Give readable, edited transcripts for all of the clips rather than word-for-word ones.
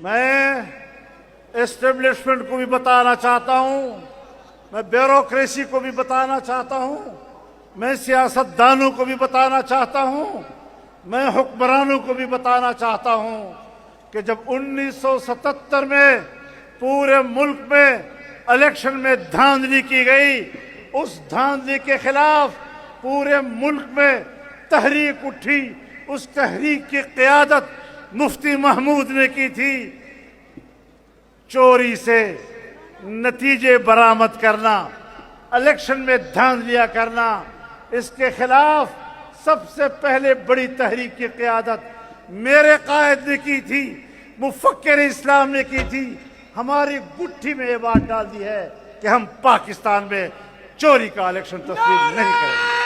میں اسٹیبلشمنٹ کو بھی بتانا چاہتا ہوں، میں بیوروکریسی کو بھی بتانا چاہتا ہوں، میں سیاستدانوں کو بھی بتانا چاہتا ہوں، میں حکمرانوں کو بھی بتانا چاہتا ہوں کہ جب 1977 میں پورے ملک میں الیکشن میں دھاندلی کی گئی، اس دھاندلی کے خلاف پورے ملک میں تحریک اٹھی، اس تحریک کی قیادت مفتی محمود نے کی تھی۔ چوری سے نتیجے برآمد کرنا، الیکشن میں دھاندلیاں کرنا، اس کے خلاف سب سے پہلے بڑی تحریک کی قیادت میرے قائد نے کی تھی، مفکر اسلام نے کی تھی۔ ہماری گٹھی میں یہ بات ڈال دی ہے کہ ہم پاکستان میں چوری کا الیکشن تسلیم نہیں کریں گے۔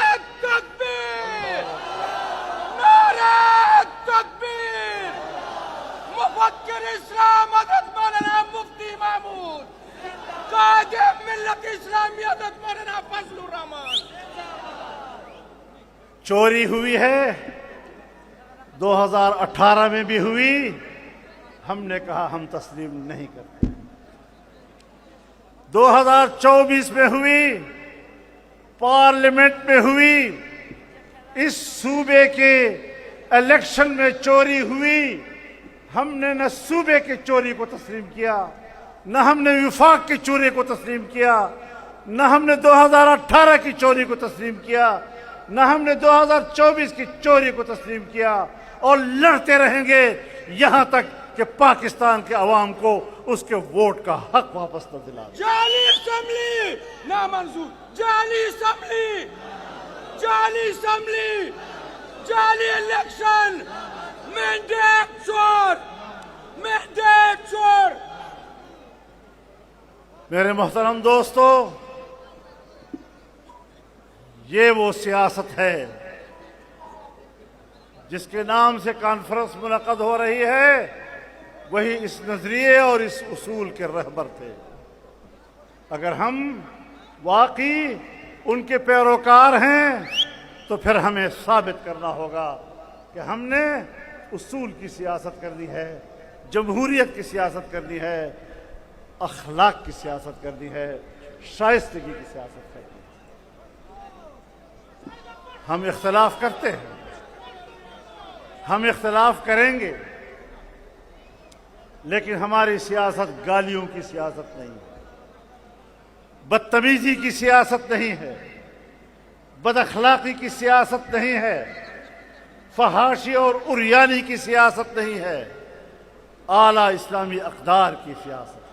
مفکر اسلام حضرت مولانا مفتی محمود، قائد ملت اسلامی حضرت مولانا فضل الرحمان۔ چوری ہوئی ہے، 2018 میں بھی ہوئی، ہم نے کہا ہم تسلیم نہیں کرتے۔ 2024 میں ہوئی، پارلیمنٹ میں ہوئی، اس صوبے کے الیکشن میں چوری ہوئی۔ ہم نے نہ صوبے کی چوری کو تسلیم کیا، نہ ہم نے وفاق کی چوری کو تسلیم کیا، نہ ہم نے 2018 کی چوری کو تسلیم کیا، نہ ہم نے 2024 کی چوری کو تسلیم کیا، اور لڑتے رہیں گے یہاں تک کہ پاکستان کے عوام کو اس کے ووٹ کا حق واپس نہ دلا دیں۔ جعلی اسمبلی نامنظور، جعلی اسمبلی، جعلی اسمبلی، جعلی الیکشن، مینڈیٹ چور، مینڈیٹ چور۔ میرے محترم دوستو، یہ وہ سیاست ہے جس کے نام سے کانفرنس منعقد ہو رہی ہے، وہی اس نظریے اور اس اصول کے رہبر تھے۔ اگر ہم واقعی ان کے پیروکار ہیں تو پھر ہمیں ثابت کرنا ہوگا کہ ہم نے اصول کی سیاست کرنی ہے، جمہوریت کی سیاست کرنی ہے، اخلاق کی سیاست کرنی ہے، شائستگی کی سیاست کرنی ہے۔ ہم اختلاف کرتے ہیں، ہم اختلاف کریں گے، لیکن ہماری سیاست گالیوں کی سیاست نہیں ہے، بدتمیزی کی سیاست نہیں ہے، بد اخلاقی کی سیاست نہیں ہے، فحاشی اور عریانی کی سیاست نہیں ہے، اعلیٰ اسلامی اقدار کی سیاست۔